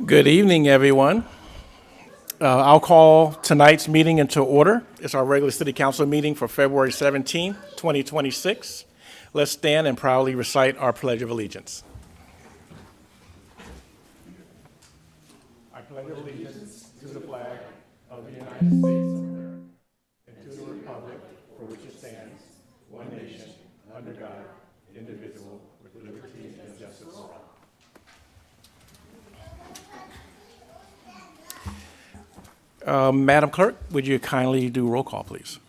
Good evening, everyone. I'll call tonight's meeting into order. It's our regular City Council meeting for February 17, 2026. Let's stand and proudly recite our Pledge of Allegiance. I pledge allegiance to the flag of the United States of America and to the republic for which it stands, one nation, under God, indivisible, with liberty and justice for all. Madam Clerk, would you kindly do roll call, please?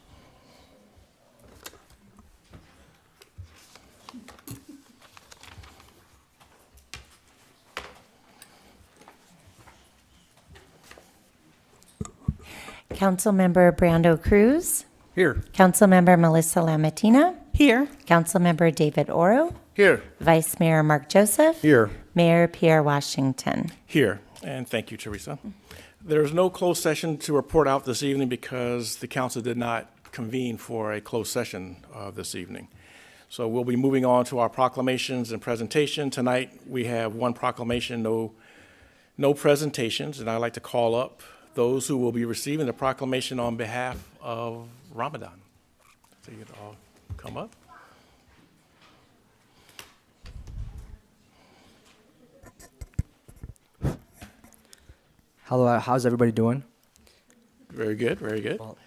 Councilmember Brando Cruz. Here. Councilmember Melissa Lamatina. Here. Councilmember David Oro. Here. Vice Mayor Mark Joseph. Here. Mayor Pierre Washington. Here. And thank you, Teresa. There is no closed session to report out this evening because the council did not convene for a closed session this evening. So we'll be moving on to our proclamations and presentation. Tonight we have one proclamation, no presentations, and I'd like to call up those who will be receiving the proclamation on behalf of Ramadan. So you can all come up. Hello, how's everybody doing? Very good, very good. Well,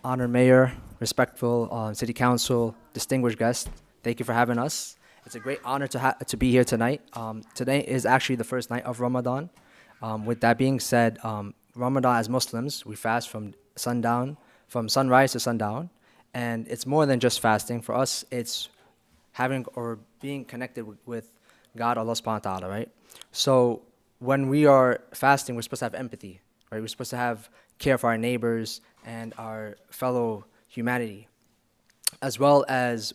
honored Mayor, respectful City Council, distinguished guests, thank you for having us. It's a great honor to be here tonight. Today is actually the first night of Ramadan. With that being said, Ramadan as Muslims, we fast from sunrise to sundown, and it's more than just fasting. For us, it's having or being connected with God, Allah subhanahu wa ta'ala, right? So when we are fasting, we're supposed to have empathy, right? We're supposed to have care for our neighbors and our fellow humanity, as well as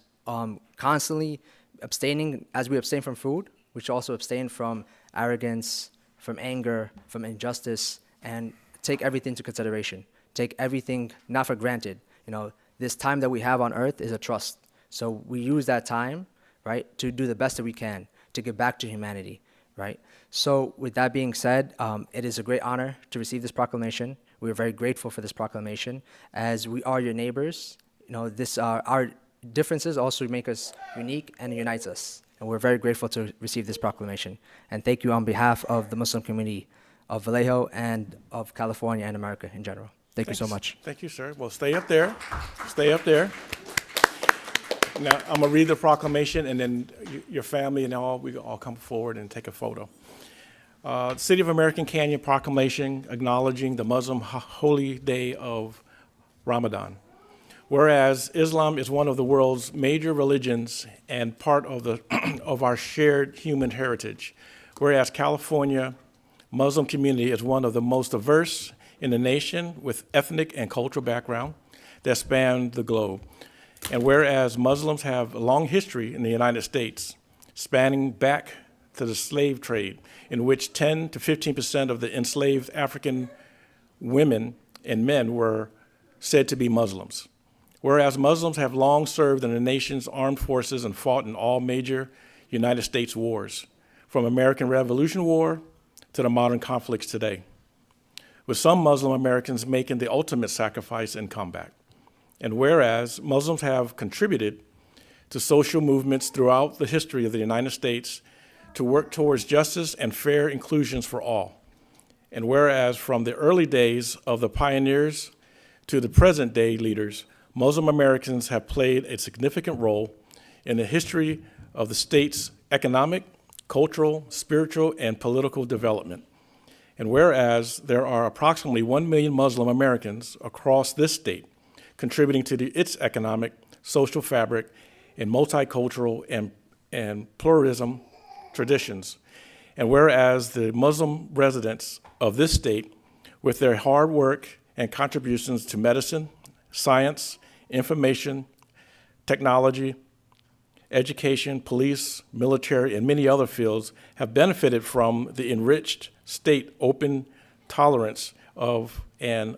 constantly abstaining. As we abstain from food, we should also abstain from arrogance, from anger, from injustice, and take everything into consideration. Take everything not for granted. You know, this time that we have on earth is a trust. So we use that time, right, to do the best that we can, to give back to humanity, right? So with that being said, it is a great honor to receive this proclamation. We are very grateful for this proclamation. As we are your neighbors, you know, our differences also make us unique and unites us. And we're very grateful to receive this proclamation. And thank you on behalf of the Muslim community of Vallejo and of California and America in general. Thank you so much. Thank you, sir. Well, stay up there. Stay up there. Now, I'm going to read the proclamation, and then your family and we all come forward and take a photo. City of American Canyon Proclamation acknowledging the Muslim holy day of Ramadan. Whereas Islam is one of the world's major religions and part of our shared human heritage. Whereas California Muslim community is one of the most diverse in the nation with ethnic and cultural background that span the globe. And whereas Muslims have a long history in the United States, spanning back to the slave trade, in which 10 to 15% of the enslaved African women and men were said to be Muslims. Whereas Muslims have long served in the nation's armed forces and fought in all major United States wars, from American Revolution War to the modern conflicts today, with some Muslim Americans making the ultimate sacrifice in combat. And whereas Muslims have contributed to social movements throughout the history of the United States to work towards justice and fair inclusions for all. And whereas from the early days of the pioneers to the present day leaders, Muslim Americans have played a significant role in the history of the state's economic, cultural, spiritual, and political development. And whereas there are approximately 1 million Muslim Americans across this state, contributing to its economic, social fabric, and multicultural and pluralism traditions. And whereas the Muslim residents of this state, with their hard work and contributions to medicine, science, information, technology, education, police, military, and many other fields, have benefited from the enriched state open tolerance of an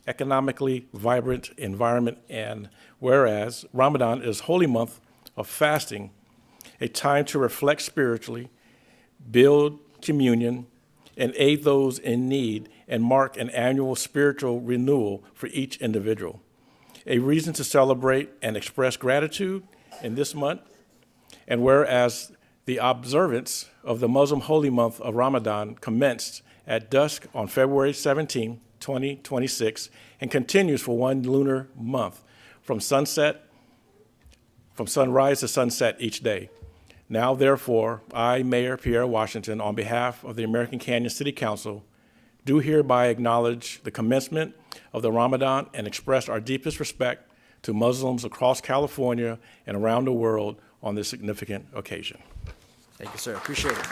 economically vibrant environment. And whereas Ramadan is holy month of fasting, a time to reflect spiritually, build communion, and aid those in need and mark an annual spiritual renewal for each individual. A reason to celebrate and express gratitude in this month, and whereas the observance of the Muslim holy month of Ramadan commenced at dusk on February 17, 2026, and continues for one lunar month from sunrise to sunset each day. Now, therefore, I, Mayor Pierre Washington, on behalf of the American Canyon City Council, do hereby acknowledge the commencement of the Ramadan and express our deepest respect to Muslims across California and around the world on this significant occasion. Thank you, sir. Appreciate it.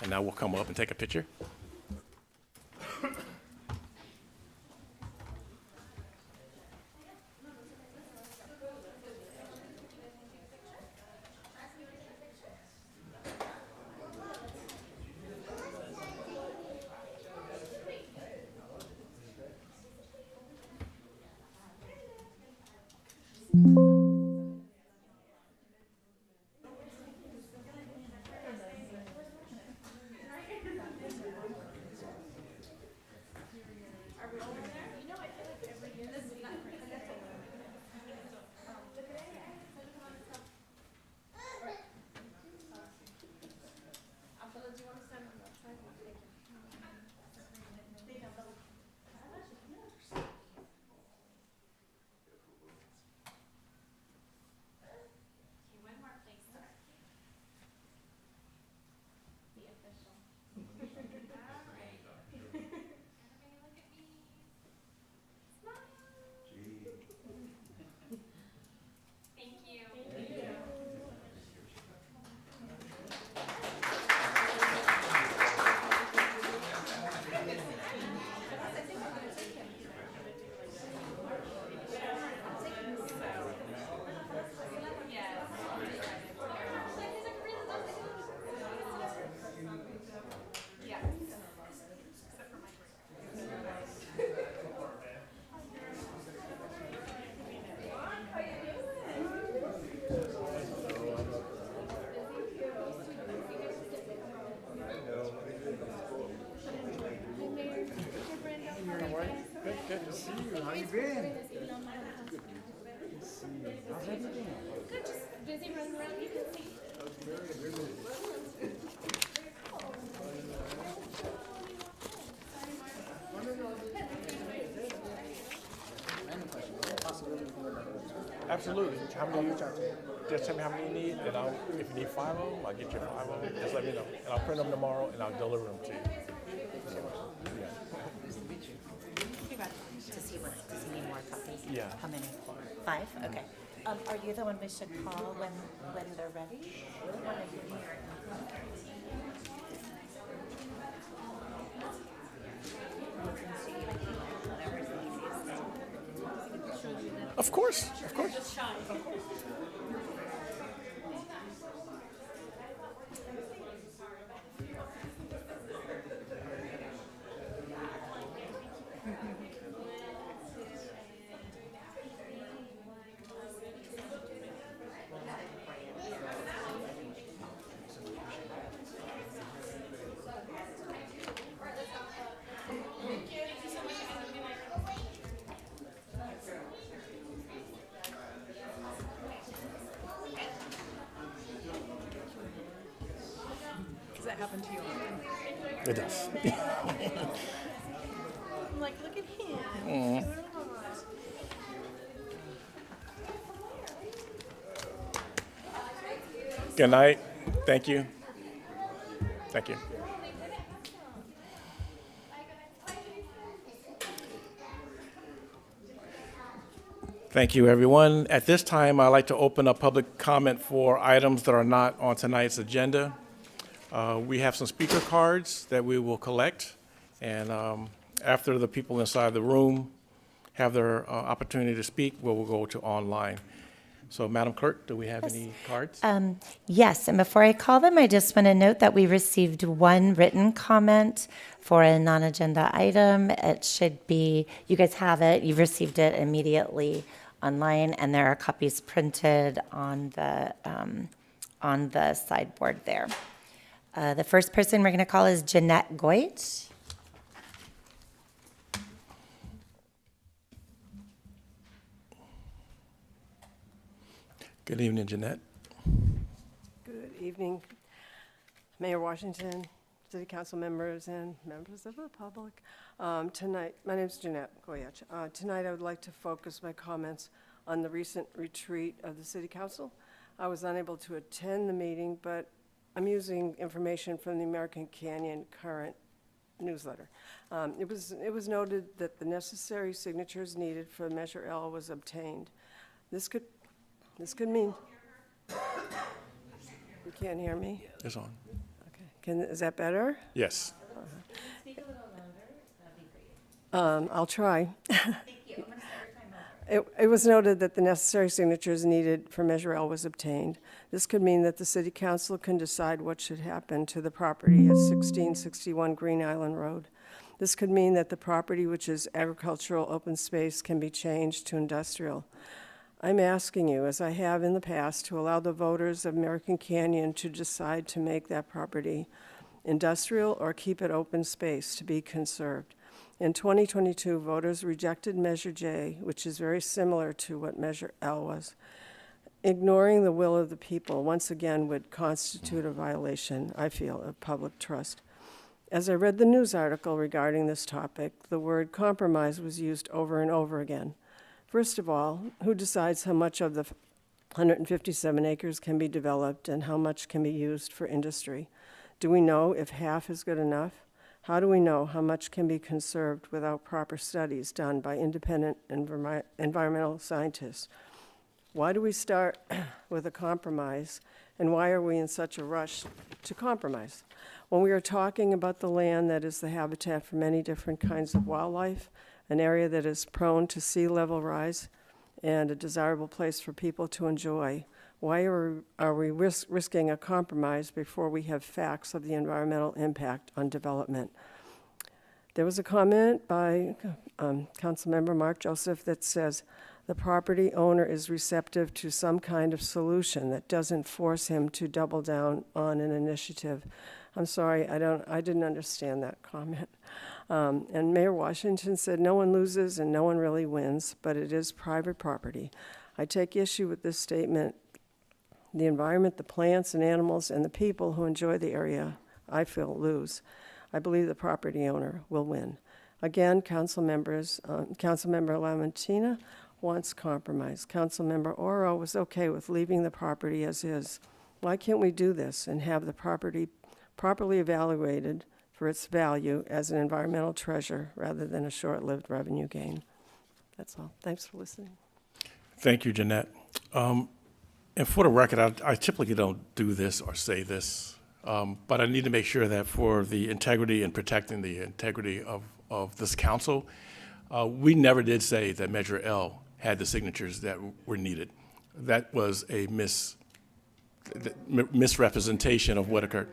And now we'll come up and take a picture. Good to see you. How you been? Good to see you. How's everything? Good, just busy running around. You can see. Absolutely. How many? Just tell me how many you need, and I'll, if you need 5 of them, I'll get you 5 of them. Just let me know, and I'll print them tomorrow, and I'll deliver them to you. Does he need more copies? Yeah. How many? 5? Okay. Are you the one we should call when they're ready? One of you. Of course, of course. Does that happen to you often? It does. I'm like, look at him. Good night. Thank you. Thank you. Thank you, everyone. At this time, I'd like to open up public comment for items that are not on tonight's agenda. We have some speaker cards that we will collect, and after the people inside the room have their opportunity to speak, we'll go to online. So, Madam Clerk, do we have any cards? Yes, and before I call them, I just want to note that we received one written comment for a non-agenda item. It should be, you guys have it, you've received it immediately online, and there are copies printed on the on the sideboard there. The first person we're going to call is Jeanette Goit. Good evening, Jeanette. Good evening, Mayor Washington, City Council members, and members of the public. Tonight, my name is Jeanette Goyach. Tonight, I would like to focus my comments on the recent retreat of the City Council. I was unable to attend the meeting, but I'm using information from the American Canyon Current newsletter. It was noted that the necessary signatures needed for Measure L was obtained. This could mean. You can't hear me? It's on. Okay. Is that better? Yes. I'll try. It was noted that the necessary signatures needed for Measure L was obtained. This could mean that the City Council can decide what should happen to the property at 1661 Green Island Road. This could mean that the property, which is agricultural open space, can be changed to industrial. I'm asking you, as I have in the past, to allow the voters of American Canyon to decide to make that property industrial or keep it open space to be conserved. In 2022, voters rejected Measure J, which is very similar to what Measure L was. Ignoring the will of the people, once again, would constitute a violation, I feel, of public trust. As I read the news article regarding this topic, the word compromise was used over and over again. First of all, who decides how much of the 157 acres can be developed and how much can be used for industry? Do we know if half is good enough? How do we know how much can be conserved without proper studies done by independent environmental scientists? Why do we start with a compromise, and why are we in such a rush to compromise? When we are talking about the land that is the habitat for many different kinds of wildlife, an area that is prone to sea level rise, and a desirable place for people to enjoy, why are we risking a compromise before we have facts of the environmental impact on development? There was a comment by Councilmember Mark Joseph that says the property owner is receptive to some kind of solution that doesn't force him to double down on an initiative. I'm sorry, I didn't understand that comment. And Mayor Washington said no one loses and no one really wins, but it is private property. I take issue with this statement. The environment, the plants and animals, and the people who enjoy the area, I feel, lose. I believe the property owner will win. Again, Councilmember Lamontina wants compromise. Councilmember Oro was okay with leaving the property as is. Why can't we do this and have the property properly evaluated for its value as an environmental treasure rather than a short-lived revenue gain? That's all. Thanks for listening. Thank you, Jeanette. And for the record, I typically don't do this or say this, but I need to make sure that for the integrity and protecting the integrity of this council, we never did say that Measure L had the signatures that were needed. That was a misrepresentation of what occurred.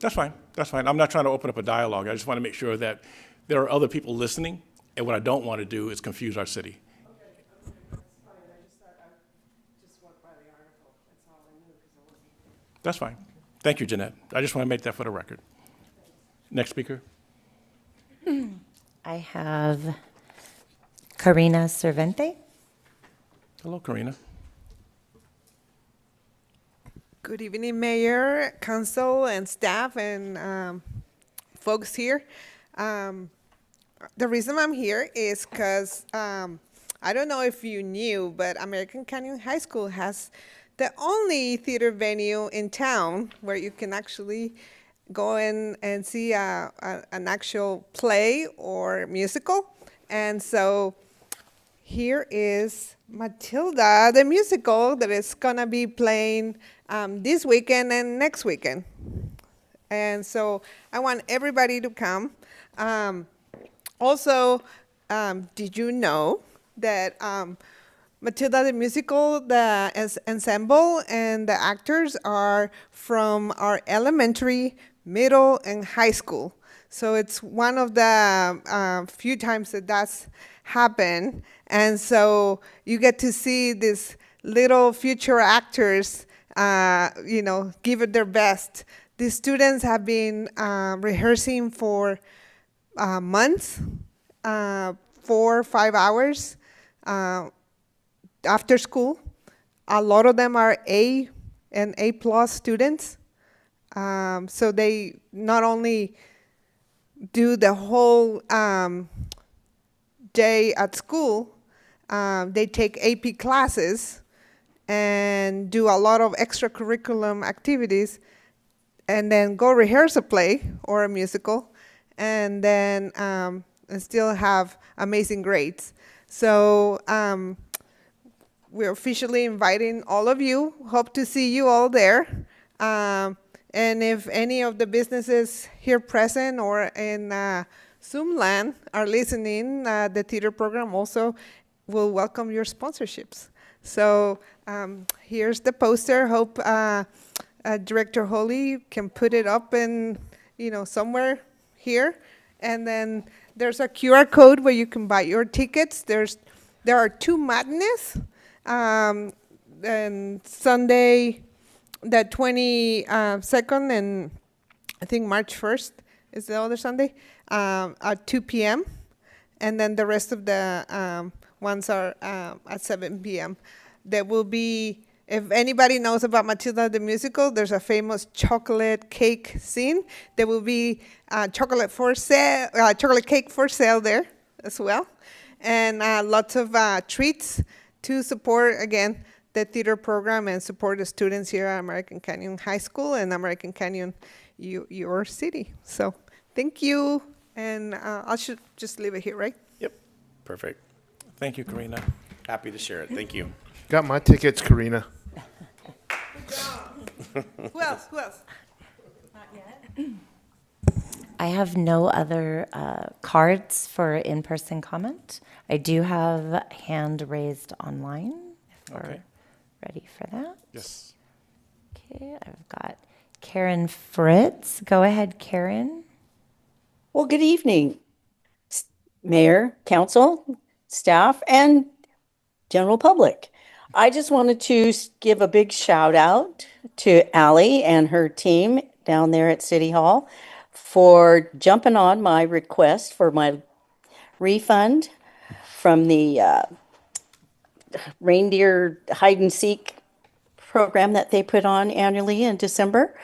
That's fine. That's fine. I'm not trying to open up a dialogue. I just want to make sure that there are other people listening, and what I don't want to do is confuse our city. That's fine. Thank you, Jeanette. I just want to make that for the record. Next speaker. I have Karina Cervente. Hello, Karina. Good evening, Mayor, Council, and staff, and folks here. The reason I'm here is because I don't know if you knew, but American Canyon High School has the only theater venue in town where you can actually go in and see an actual play or musical. And so here is Matilda, the musical that is gonna be playing this weekend and next weekend. And so I want everybody to come. Also, did you know that Matilda the musical, the ensemble and the actors are from our elementary, middle, and high school. So it's one of the few times that that's happened. And so you get to see these little future actors give it their best. The students have been rehearsing for months, 4 or 5 hours after school. A lot of them are A and A plus students. So they not only do the whole day at school, they take AP classes and do a lot of extracurriculum activities, and then go rehearse a play or a musical, and then and still have amazing grades. So we're officially inviting all of you. Hope to see you all there. And if any of the businesses here present or in Zoom land are listening, the theater program also will welcome your sponsorships. So here's the poster. Hope Director Holly can put it up in, somewhere here. And then there's a QR code where you can buy your tickets. There are 2 matinees. And Sunday, the 22nd, and I think March 1st is the other Sunday, at 2 p.m. And then the rest of the ones are at 7 p.m. There will be, if anybody knows about Matilda the musical, there's a famous chocolate cake scene. There will be chocolate cake for sale there as well, and lots of treats to support, again, the theater program and support the students here at American Canyon High School and American Canyon, your city. So thank you, and I should just leave it here, right? Yep, perfect. Thank you, Karina. Happy to share it. Thank you. Got my tickets, Karina. Who else? I have no other cards for in-person comment. I do have hand raised online, if we're Okay. ready for that. Yes. Okay, I've got Karen Fritz. Go ahead, Karen. Well, good evening, Mayor, Council, staff, and general public. I just wanted to give a big shout out to Allie and her team down there at City Hall for jumping on my request for my refund from the reindeer hide and seek program that they put on annually in December.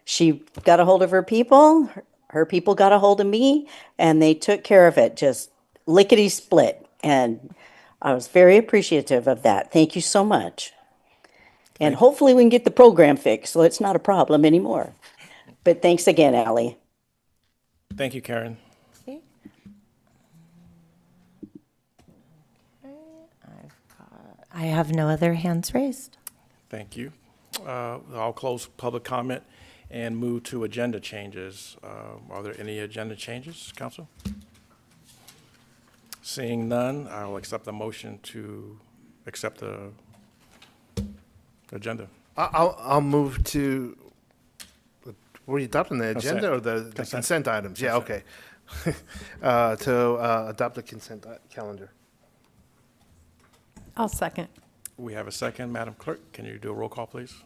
She got a hold of her people, her people got a hold of me, and they took care of it, just lickety split. And I was very appreciative of that. Thank you so much. And hopefully we can get the program fixed so it's not a problem anymore. But thanks again, Allie. Thank you, Karen. I have no other hands raised. Thank you. I'll close public comment and move to agenda changes. Are there any agenda changes, Council? Seeing none, I will accept the motion to accept the agenda. I'll move to, were you adopting the agenda Consent. or the Consent. consent items? Yeah, okay. To adopt the consent calendar. I'll second. We have a second. Madam Clerk, can you do a roll call, please?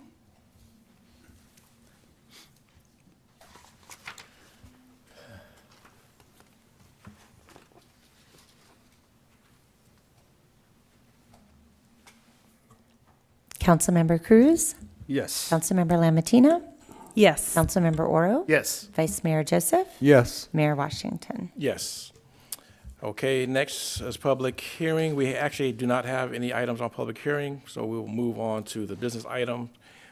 Councilmember Cruz, Yes. Councilmember Lamatina, Yes. Councilmember Oro, Yes. Vice Mayor Joseph, Yes. Mayor Washington. Yes. Okay, next is public hearing. We actually do not have any items on public hearing, so we'll move on to the business item.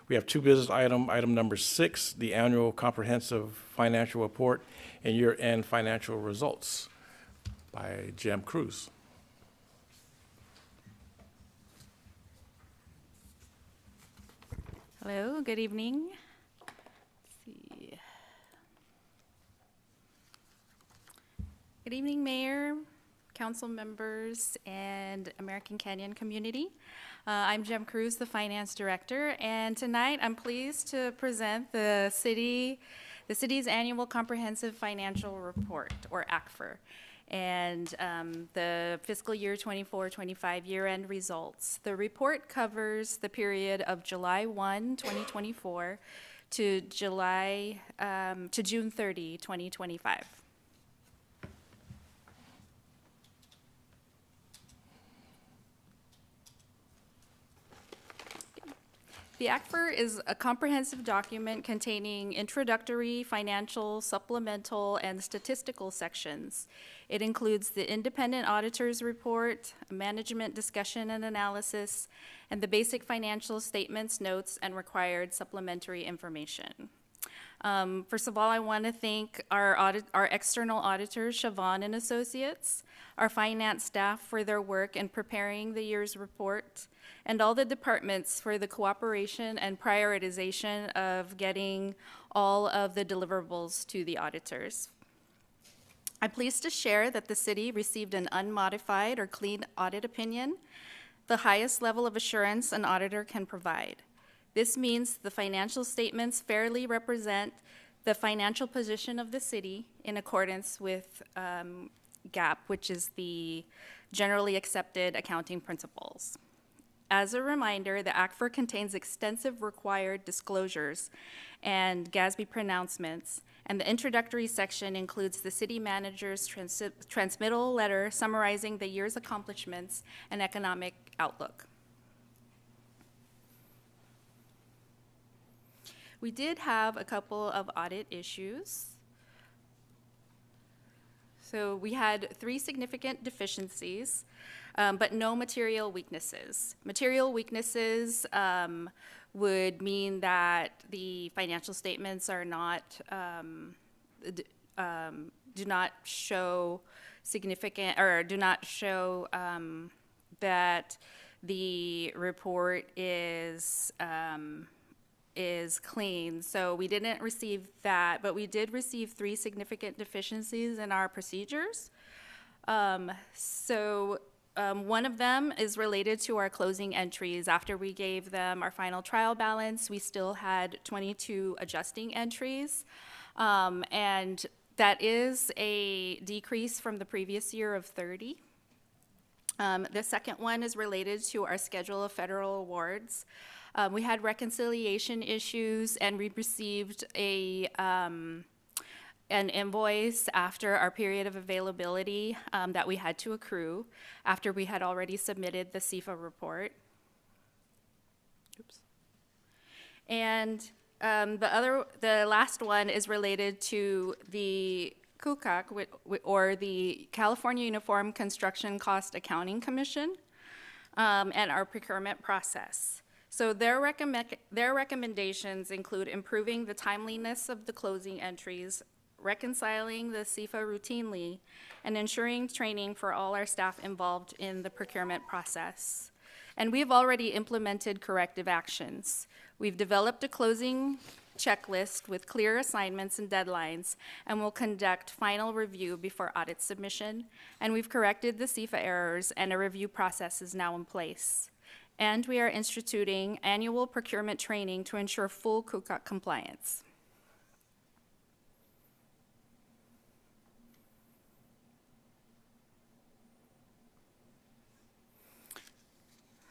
We have 2 business items. Item number 6, the annual comprehensive financial report and year-end financial results by Jim Cruz. Hello, good evening. Let's see. Good evening, Mayor, council members, and American Canyon community. I'm Jem Cruz, the Finance Director, and tonight I'm pleased to present the city the city's annual comprehensive financial report, or ACFR, and the fiscal year 24-25 year-end results. The report covers the period of July 1, 2024 to June 30, 2025. The ACFR is a comprehensive document containing introductory, financial, supplemental, and statistical sections. It includes the independent auditor's report, management discussion and analysis, and the basic financial statements, notes, and required supplementary information. First of all, I want to thank our external auditors, Siobhan and Associates, our finance staff for their work in preparing the year's report, and all the departments for the cooperation and prioritization of getting all of the deliverables to the auditors. I'm pleased to share that the city received an unmodified or clean audit opinion, the highest level of assurance an auditor can provide. This means the financial statements fairly represent the financial position of the city in accordance with GAAP, which is the generally accepted accounting principles. As a reminder, the ACFR contains extensive required disclosures and GASB pronouncements, and the introductory section includes the city manager's transmittal letter summarizing the year's accomplishments and economic outlook. We did have a couple of audit issues. So we had 3 significant deficiencies, but no material weaknesses. Material weaknesses would mean that the financial statements are not, do not show significant, or do not show that the report is clean. So we didn't receive that, but we did receive 3 significant deficiencies in our procedures. One of them is related to our closing entries. After we gave them our final trial balance, we still had 22 adjusting entries. And that is a decrease from the previous year of 30. The second one is related to our schedule of federal awards. We had reconciliation issues, and we received an invoice after our period of availability that we had to accrue after we had already submitted the CFA report. Oops. And the last one is related to the CUCAC, or the California Uniform Construction Cost Accounting Commission, and our procurement process. So their recommendations include improving the timeliness of the closing entries, reconciling the CFA routinely, and ensuring training for all our staff involved in the procurement process. And we've already implemented corrective actions. We've developed a closing checklist with clear assignments and deadlines, and will conduct final review before audit submission. And we've corrected the CFA errors, and a review process is now in place. And we are instituting annual procurement training to ensure full CUCAC compliance.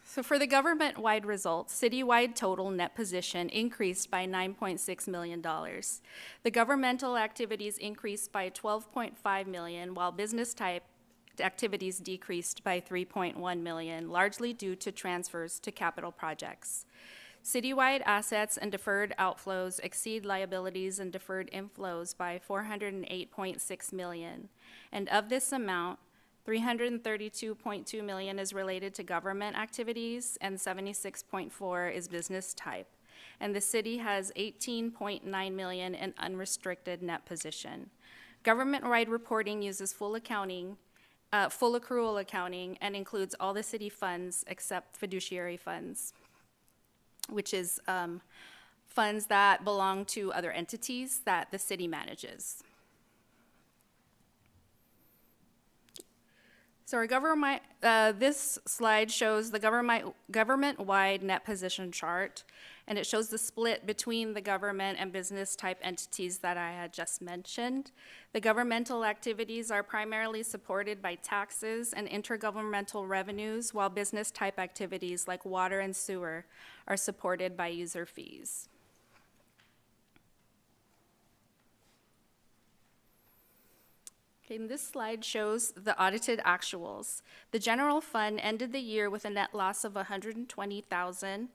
So for the government-wide results, citywide total net position increased by $9.6 million. The governmental activities increased by $12.5 million, while business type activities decreased by $3.1 million, largely due to transfers to capital projects. Citywide assets and deferred outflows exceed liabilities and deferred inflows by $408.6 million. And of this amount, $332.2 million is related to government activities, and $76.4 is business type. And the city has $18.9 million in unrestricted net position. Government-wide reporting uses full accrual accounting, and includes all the city funds except fiduciary funds, which is funds that belong to other entities that the city manages. So our this slide shows the government-wide net position chart, and it shows the split between the government and business type entities that I had just mentioned. The governmental activities are primarily supported by taxes and intergovernmental revenues, while business type activities like water and sewer are supported by user fees. Okay, and this slide shows the audited actuals. The general fund ended the year with a net loss of $120,000,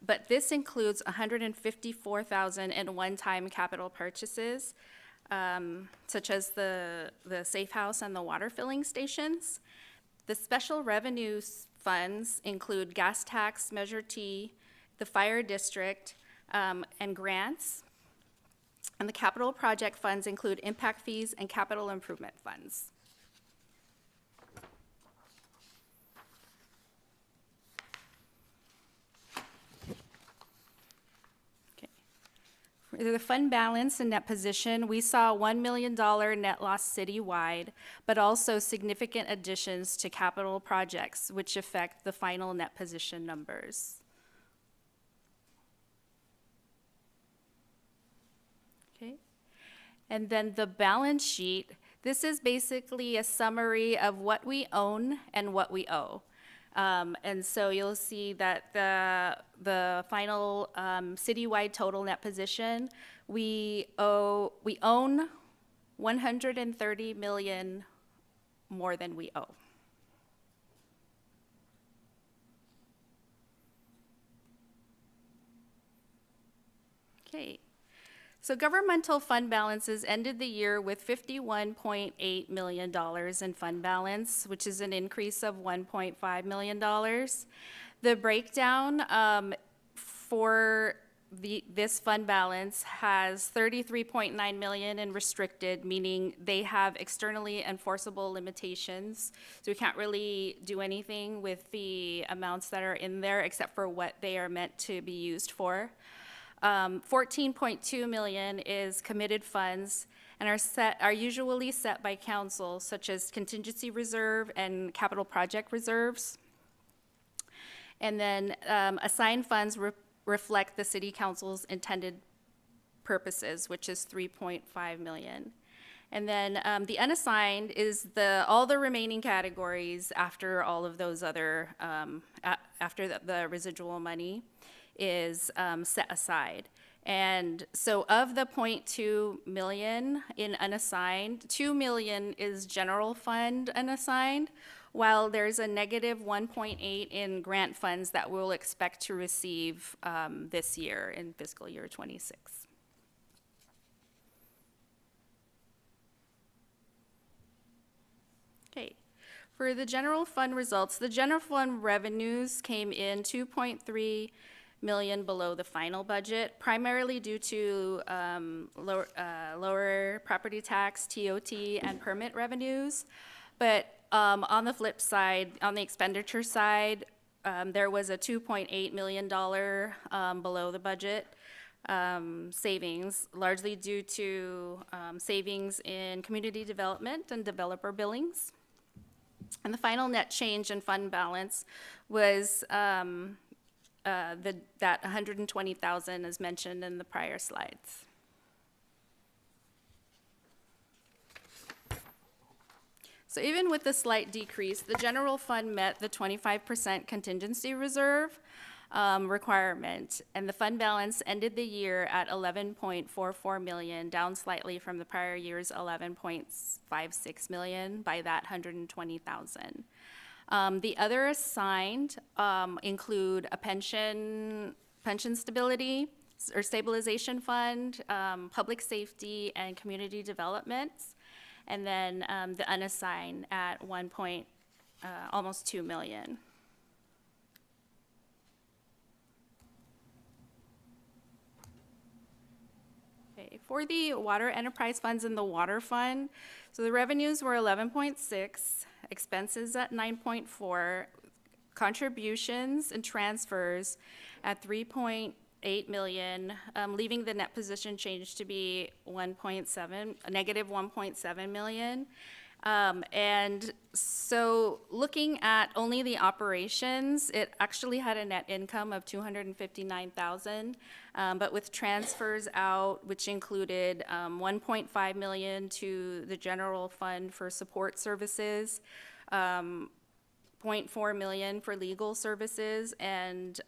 but this includes $154,000 in one-time capital purchases, such as the safe house and the water filling stations. The special revenue funds include gas tax, Measure T, the fire district, and grants. And the capital project funds include impact fees and capital improvement funds. Okay. For the fund balance and net position, we saw a $1 million net loss citywide, but also significant additions to capital projects, which affect the final net position numbers. Okay. And then the balance sheet, this is basically a summary of what we own and what we owe. And so you'll see that the final citywide total net position, we own $130 million more than we owe. Okay. So governmental fund balances ended the year with $51.8 million in fund balance, which is an increase of $1.5 million. The breakdown for this fund balance has $33.9 million in restricted, meaning they have externally enforceable limitations. So we can't really do anything with the amounts that are in there except for what they are meant to be used for. 14.2 million is committed funds and are usually set by council, such as contingency reserve and capital project reserves. And then assigned funds reflect the city council's intended purposes, which is 3.5 million. And then the unassigned is all the remaining categories after all of those other, after the residual money is set aside. And so of the 0.2 million in unassigned, 2 million is general fund unassigned, while there's a negative 1.8 in grant funds that we'll expect to receive this year in fiscal year 26. Okay. For the general fund results, the general fund revenues came in 2.3 million below the final budget, primarily due to lower property tax, TOT, and permit revenues. But on the flip side, on the expenditure side, there was a $2.8 million below the budget savings, largely due to savings in community development and developer billings. And the final net change in fund balance was that 120,000 is mentioned in the prior slides. So even with the slight decrease, the general fund met the 25% contingency reserve requirement, and the fund balance ended the year at 11.44 million, down slightly from the prior year's 11.56 million by that 120,000. The other assigned include a pension stability or stabilization fund, public safety, and community development, and then the unassigned at almost 2 million. Okay, for the water enterprise funds and the water fund, so the revenues were 11.6. Expenses at 9.4, contributions and transfers at 3.8 million, leaving the net position change to be a negative 1.7 million. And so looking at only the operations, it actually had a net income of 259,000. But with transfers out, which included 1.5 million to the general fund for support services, 0.4 million for legal services, and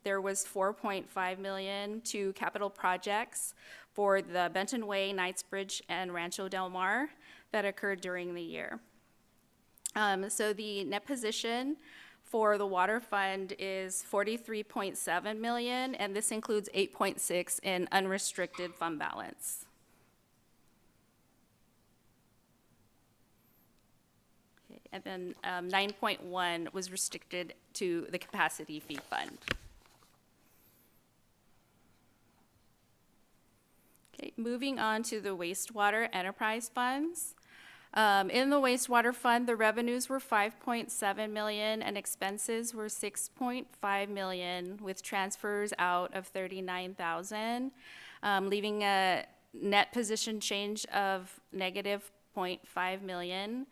there was 4.5 million to capital projects for the Benton Way, Knightsbridge, and Rancho Del Mar that occurred during the year. So the net position for the water fund is 43.7 million, and this includes 8.6 in unrestricted fund balance. Okay, and then 9.1 was restricted to the capacity fee fund. Okay, moving on to the wastewater enterprise funds. In the wastewater fund, the revenues were 5.7 million and expenses were 6.5 million, with transfers out of 39,000, leaving a net position change of negative 0.5 million.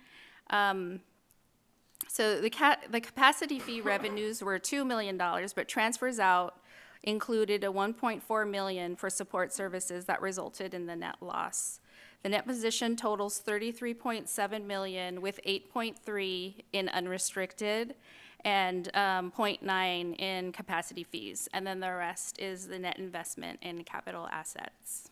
So the capacity fee revenues were $2 million, but transfers out included a 1.4 million for support services that resulted in the net loss. The net position totals 33.7 million, with 8.3 in unrestricted and 0.9 in capacity fees. And then the rest is the net investment in capital assets.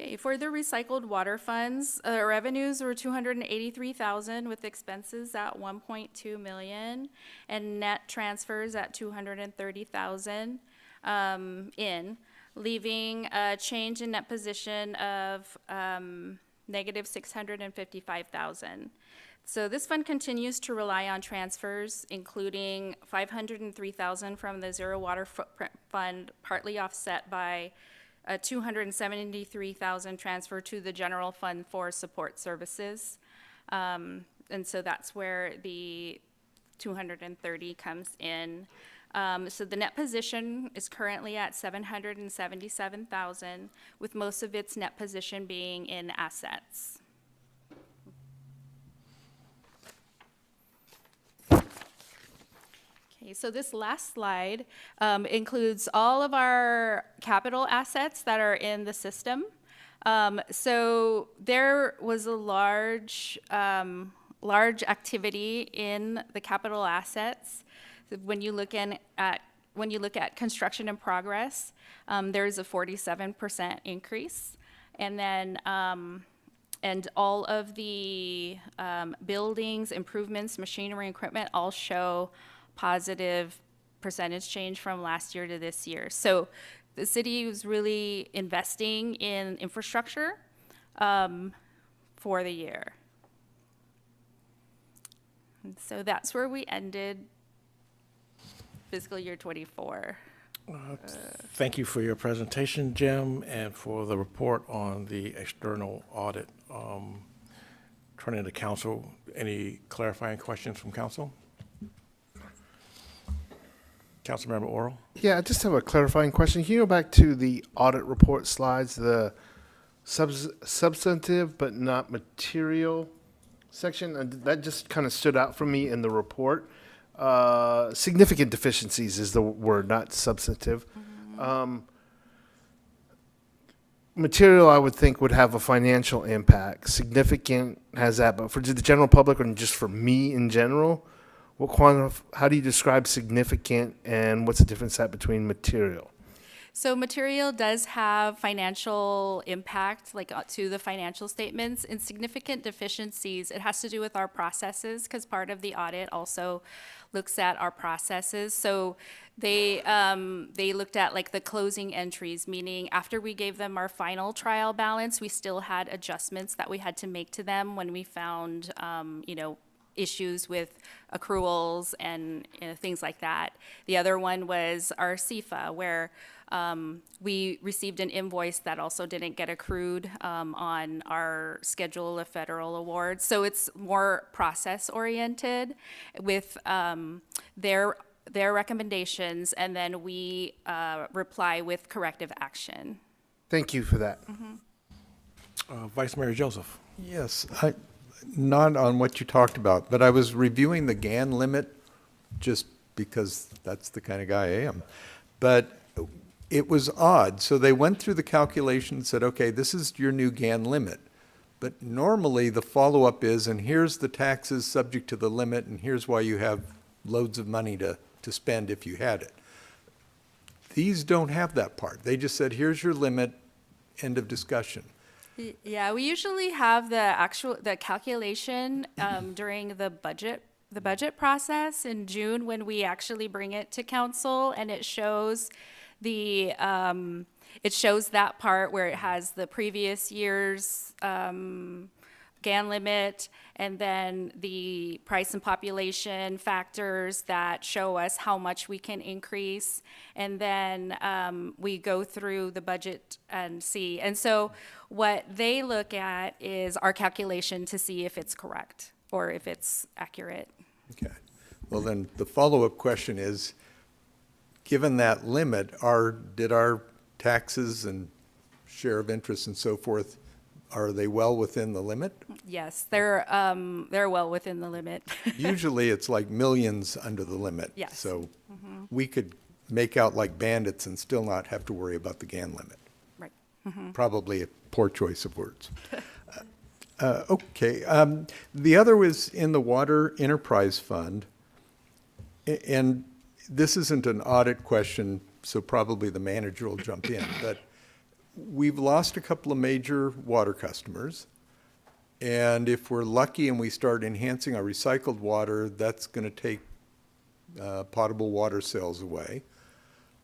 Okay, for the recycled water funds, revenues were 283,000 with expenses at 1.2 million and net transfers at 230,000 leaving a change in net position of negative 655,000. So this fund continues to rely on transfers, including 503,000 from the Zero Water Footprint Fund, partly offset by a 273,000 transfer to the general fund for support services. And so that's where the 230 comes in. So the net position is currently at 777,000, with most of its net position being in assets. Okay, so this last slide includes all of our capital assets that are in the system. So there was a large activity in the capital assets. When you look at construction in progress, there's a 47% increase, and then and all of the buildings, improvements, machinery, and equipment all show positive percentage change from last year to this year. So the city was really investing in infrastructure for the year. And so that's where we ended fiscal year 24. Thank you for your presentation, Jim, and for the report on the external audit. Turning to council, any clarifying questions from council? Councilmember Oral? Yeah, I just have a clarifying question. Can you go back to the audit report slides, the substantive but not material section? And that just kind of stood out for me in the report. Significant deficiencies is the word, not substantive. Material, I would think, would have a financial impact. Significant has that, but for the general public or just for me in general, how do you describe significant, and what's the difference between material? So material does have financial impact, like to the financial statements. In significant deficiencies, it has to do with our processes, because part of the audit also looks at our processes. So they looked at like the closing entries, meaning after we gave them our final trial balance, we still had adjustments that we had to make to them when we found, issues with accruals and things like that. The other one was our CFA, where we received an invoice that also didn't get accrued on our schedule of federal awards. So it's more process oriented with their their recommendations, and then we reply with corrective action. Thank you for that. Vice Mayor Joseph. Yes, not on what you talked about, but I was reviewing the GAN limit just because that's the kind of guy I am. But it was odd. So they went through the calculation and said, okay, this is your new GAN limit. But normally the follow-up is, and here's the taxes subject to the limit, and here's why you have loads of money to spend if you had it. These don't have that part. They just said, here's your limit, end of discussion. Yeah, we usually have the calculation during the budget process in June when we actually bring it to council, and it shows that part where it has the previous year's GAN limit, and then the price and population factors that show us how much we can increase, and then we go through the budget and see. And so what they look at is our calculation to see if it's correct or if it's accurate. Okay. Well, then the follow-up question is, given that limit, did our taxes and share of interest and so forth, are they well within the limit? Yes, they're well within the limit. Usually it's like millions under the limit. Yes. So we could make out like bandits and still not have to worry about the GAN limit. Right. Probably a poor choice of words. Okay. The other was in the Water Enterprise Fund. And this isn't an audit question, so probably the manager will jump in. But we've lost a couple of major water customers. And if we're lucky and we start enhancing our recycled water, that's going to take potable water sales away.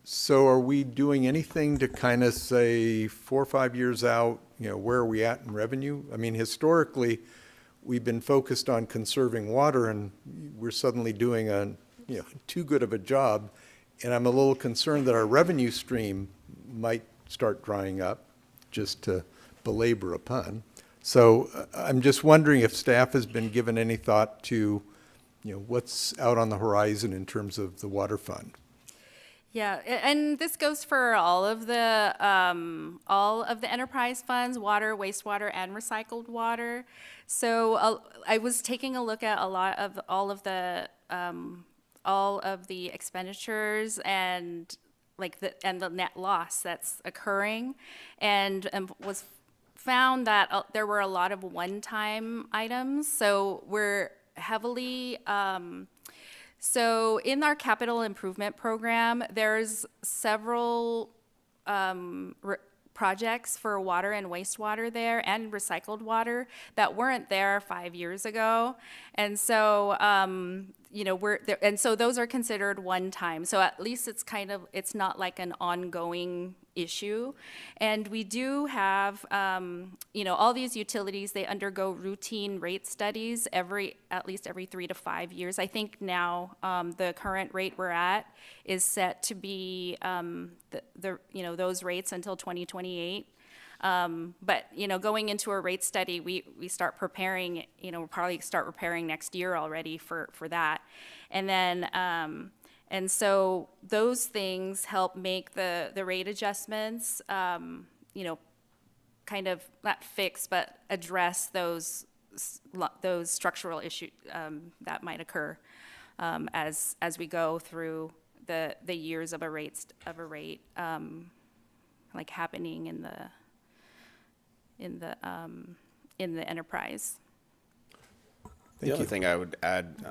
So are we doing anything to kind of say 4 or 5 years out, where are we at in revenue? I mean, historically, we've been focused on conserving water, and we're suddenly doing too good of a job. And I'm a little concerned that our revenue stream might start drying up, just to belabor a pun. So I'm just wondering if staff has been given any thought to, what's out on the horizon in terms of the water fund. Yeah, and this goes for all of the enterprise funds, water, wastewater, and recycled water. So I was taking a look at all of the expenditures and the net loss that's occurring, and was found that there were a lot of one-time items. So we're heavily so in our capital improvement program, there's several projects for water and wastewater there and recycled water that weren't there 5 years ago. And so, we're there, and so those are considered one time. So at least it's not like an ongoing issue. And we do have, all these utilities, they undergo routine rate studies at least every 3 to 5 years. I think now the current rate we're at is set to be those rates until 2028. But going into a rate study, we start preparing. We'll probably start preparing next year already for that, and then and so those things help make the rate adjustments. Kind of not fix, but address those structural issues that might occur as we go through the years of a rate like happening in the enterprise. The other thing I would add,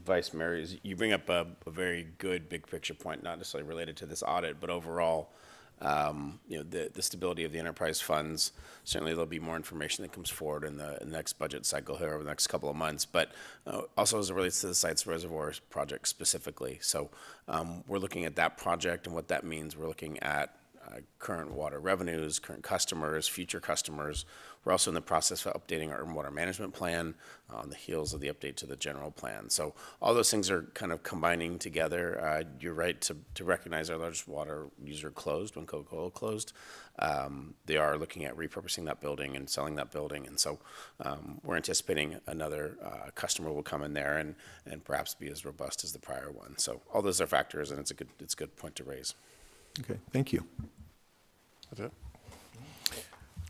Vice Mayor, is you bring up a very good big picture point, not necessarily related to this audit, but overall, the stability of the enterprise funds. Certainly there'll be more information that comes forward in the next budget cycle here over the next couple of months, but also as it relates to the Sites Reservoirs project specifically. So we're looking at that project and what that means. We're looking at current water revenues, current customers, future customers. We're also in the process of updating our water management plan on the heels of the update to the general plan. So all those things are kind of combining together. You're right to recognize our largest water user closed when Coca-Cola closed. They are looking at repurposing that building and selling that building. And so we're anticipating another customer will come in there and perhaps be as robust as the prior one. So all those are factors, and it's a good point to raise. Okay, thank you. That's it?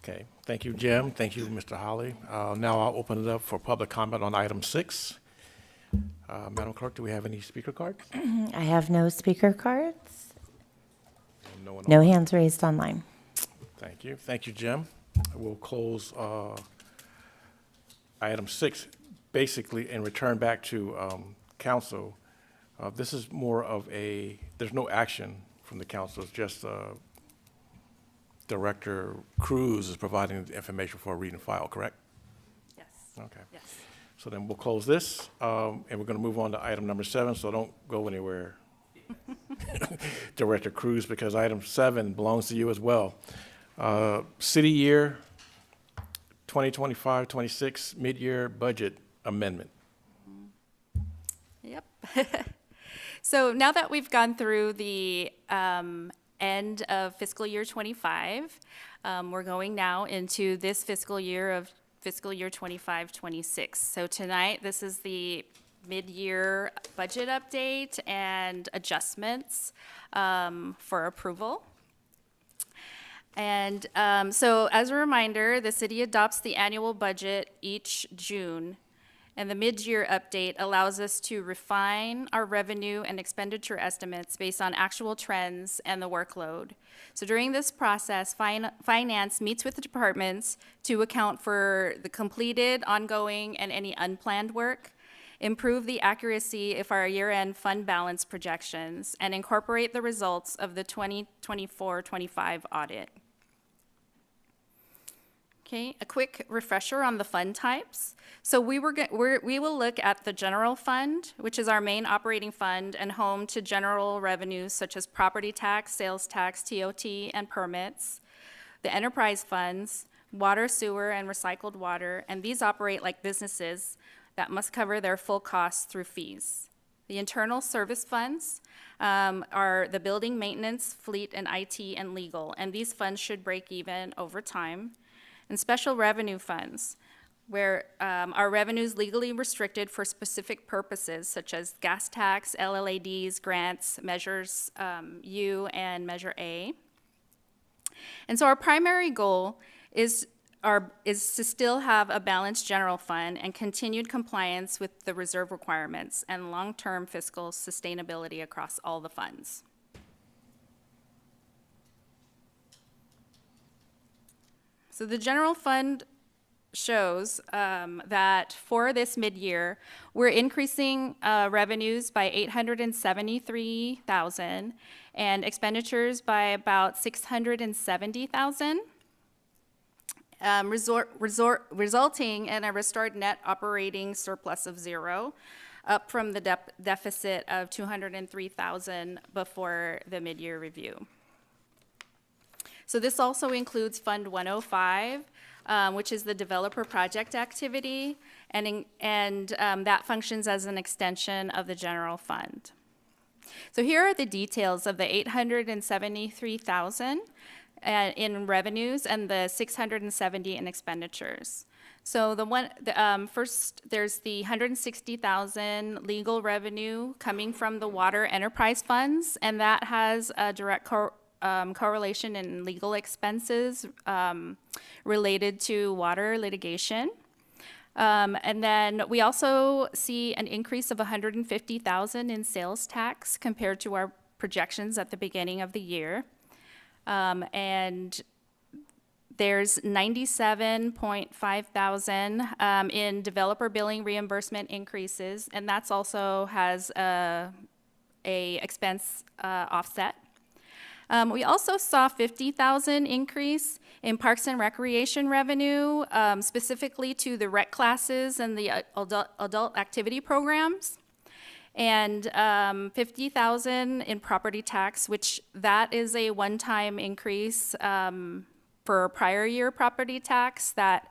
Okay, thank you, Jim. Thank you, Mr. Holly. Now I'll open it up for public comment on item 6. Madam Clerk, do we have any speaker cards? I have no speaker cards. No one No hands raised online. Thank you. Thank you, Jim. We'll close item 6, basically, and return back to council. This is more of there's no action from the council. It's just Director Cruz is providing the information for a reading file, correct? Yes. Okay. Yes. So then we'll close this, and we're going to move on to item number 7, so don't go anywhere, Director Cruz, because item 7 belongs to you as well. City year 2025-26 mid-year budget amendment. Yep. So now that we've gone through the end of fiscal year 25, we're going now into this fiscal year 25-26. So tonight, this is the mid-year budget update and adjustments for approval. And so as a reminder, the city adopts the annual budget each June, and the mid-year update allows us to refine our revenue and expenditure estimates based on actual trends and the workload. So during this process, finance meets with the departments to account for the completed, ongoing, and any unplanned work, improve the accuracy of our year-end fund balance projections, and incorporate the results of the 2024-25 audit. Okay, a quick refresher on the fund types. So we will look at the general fund, which is our main operating fund and home to general revenues such as property tax, sales tax, TOT, and permits. The enterprise funds, water, sewer, and recycled water, and these operate like businesses that must cover their full costs through fees. The internal service funds are the building maintenance, fleet, and IT, and legal, and these funds should break even over time. And special revenue funds, where our revenues legally restricted for specific purposes, such as gas tax, LLADs, grants, Measures U and Measure A. And so our primary goal is to still have a balanced general fund and continued compliance with the reserve requirements and long-term fiscal sustainability across all the funds. So the general fund shows that for this mid-year, we're increasing revenues by $873,000 and expenditures by about $670,000, resulting in a restored net operating surplus of 0, up from the deficit of $203,000 before the mid-year review. So this also includes Fund 105, which is the developer project activity, and that functions as an extension of the general fund. So here are the details of the $873,000 in revenues and the $670 in expenditures. So first, there's the $160,000 legal revenue coming from the water enterprise funds, and that has a direct correlation in legal expenses related to water litigation. And then we also see an increase of $150,000 in sales tax compared to our projections at the beginning of the year. And there's $97,500 in developer billing reimbursement increases, and that's also has a expense offset. We also saw $50,000 increase in Parks and Recreation revenue, specifically to the rec classes and the adult activity programs. and 50,000 in property tax, which that is a one-time increase for prior year property tax that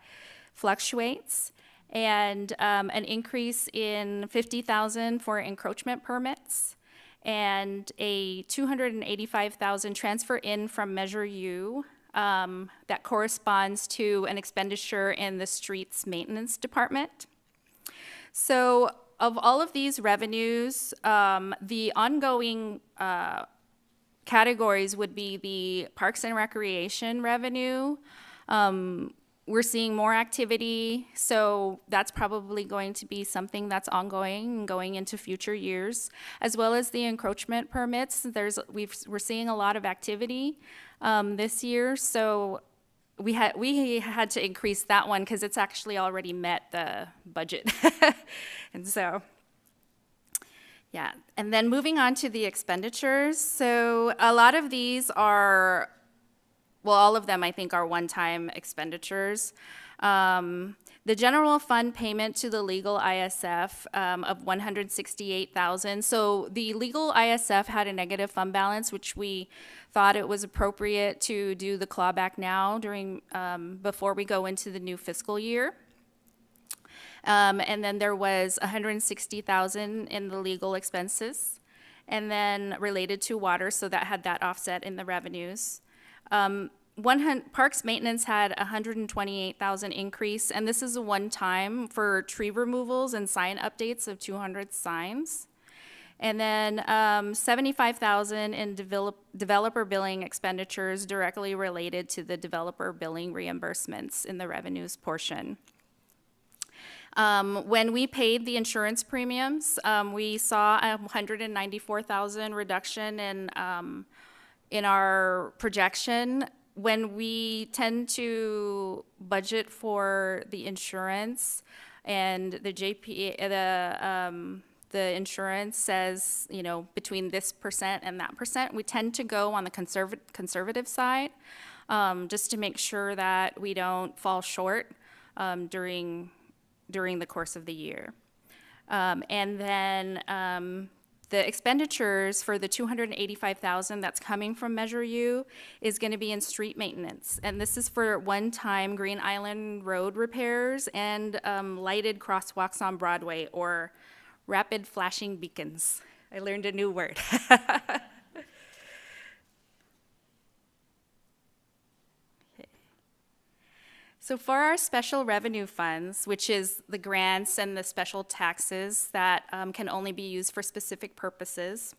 fluctuates, and an increase in 50,000 for encroachment permits, and a 285,000 transfer in from Measure U that corresponds to an expenditure in the streets maintenance department. So of all of these revenues, the ongoing categories would be the Parks and Recreation revenue. We're seeing more activity, so that's probably going to be something that's ongoing and going into future years, as well as the encroachment permits. We're seeing a lot of activity this year, so we had to increase that one because it's actually already met the budget, and so. Yeah, and then moving on to the expenditures. So a lot of these are, well, all of them I think are one-time expenditures. The general fund payment to the legal ISF of $168,000. So the legal ISF had a negative fund balance, which we thought it was appropriate to do the clawback now before we go into the new fiscal year. And then there was $160,000 in the legal expenses, and then related to water, so that had that offset in the revenues. Parks maintenance had $128,000 increase, and this is a one-time for tree removals and sign updates of 200 signs. And then $75,000 in developer billing expenditures directly related to the developer billing reimbursements in the revenues portion. When we paid the insurance premiums, we saw a $194,000 reduction in our projection. When we tend to budget for the insurance, and the the insurance says, you know, between this percent and that percent, we tend to go on the conservative side, just to make sure that we don't fall short during the course of the year. And then the expenditures for the $285,000 that's coming from Measure U is going to be in street maintenance. And this is for one-time Green Island Road repairs and lighted crosswalks on Broadway, or rapid flashing beacons. I learned a new word. So for our special revenue funds, which is the grants and the special taxes that can only be used for specific purposes,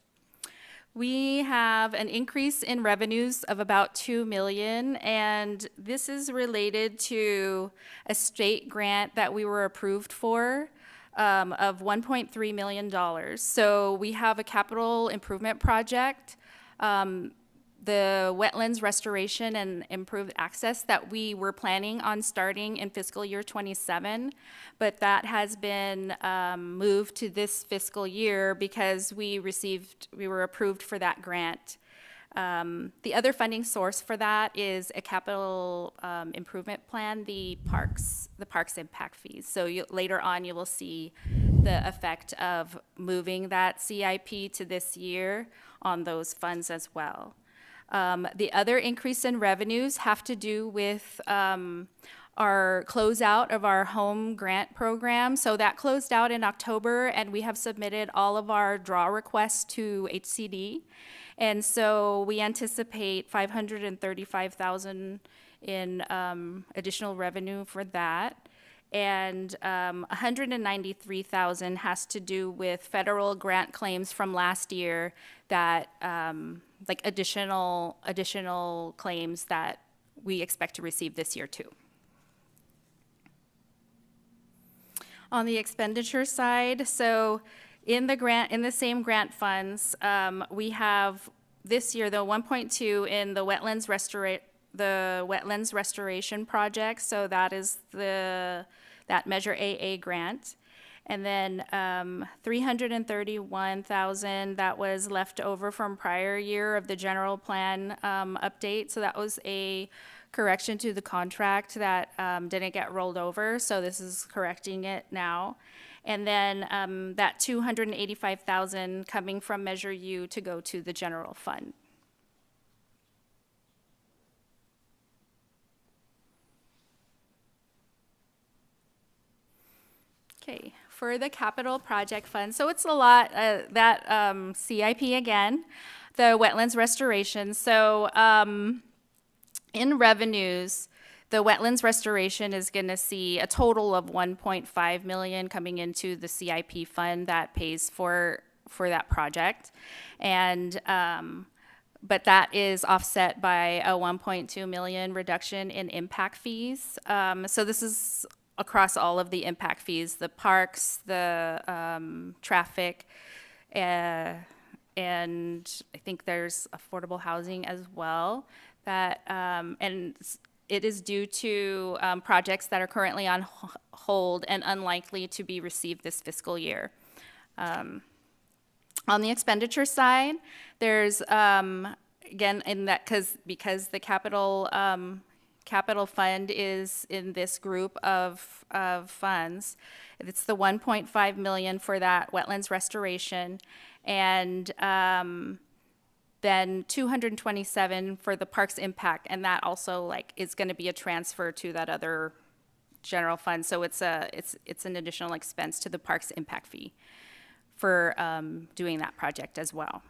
we have an increase in revenues of about $2 million, and this is related to a state grant that we were approved for of $1.3 million. So we have a capital improvement project, the wetlands restoration and improved access that we were planning on starting in fiscal year 27, but that has been moved to this fiscal year because we were approved for that grant. The other funding source for that is a capital improvement plan, the parks impact fees. So later on you will see the effect of moving that CIP to this year on those funds as well. The other increase in revenues have to do with our closeout of our home grant program. So that closed out in October, and we have submitted all of our draw requests to HCD. And so we anticipate $535,000 in additional revenue for that. And $193,000 has to do with federal grant claims from last year that, like additional claims that we expect to receive this year too. On the expenditure side, so in the same grant funds, we have this year the 1.2 in the wetlands restoration project. So that is that Measure AA grant. And then 331,000 that was left over from prior year of the general plan update. So that was a correction to the contract that didn't get rolled over. So this is correcting it now. and then that 285,000 coming from Measure U to go to the general fund. Okay, for the capital project fund, so it's a lot, that CIP again, the wetlands restoration. So in revenues, the wetlands restoration is going to see a total of 1.5 million coming into the CIP fund that pays for that project, and but that is offset by a 1.2 million reduction in impact fees. So this is across all of the impact fees, the parks, the traffic, and I think there's affordable housing as well. That and it is due to projects that are currently on hold and unlikely to be received this fiscal year. On the expenditure side, there's again in that because the capital fund is in this group of funds. It's the 1.5 million for that wetlands restoration, and then 227 for the parks impact, and that also is going to be a transfer to that other general fund. So it's an additional expense to the parks impact fee for doing that project as well.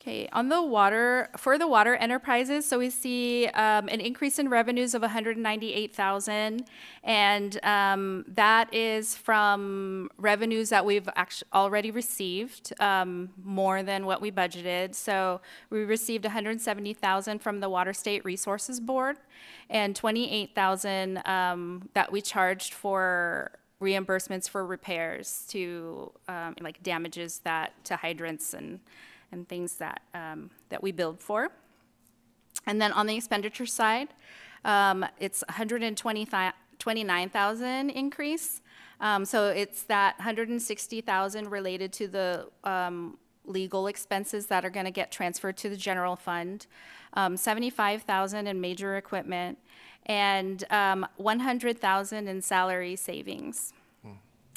Okay, on the water, for the water enterprises, so we see an increase in revenues of 198,000, and that is from revenues that we've already received, more than what we budgeted. So we received 170,000 from the Water State Resources Board, and 28,000 that we charged for reimbursements for repairs to like damages to hydrants and things that that we billed for. And then on the expenditure side, it's 129,000 increase. So it's that 160,000 related to the legal expenses that are going to get transferred to the general fund, 75,000 in major equipment, and 100,000 in salary savings,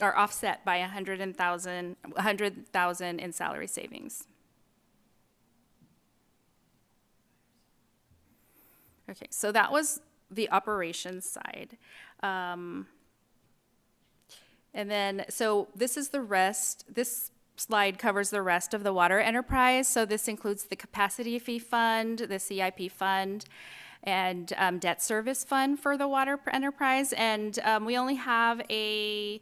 are offset by 100,000 in salary savings. Okay, so that was the operations side. And then, so this is the rest. This slide covers the rest of the water enterprise. So this includes the capacity fee fund, the CIP fund, and debt service fund for the water enterprise. And we only have an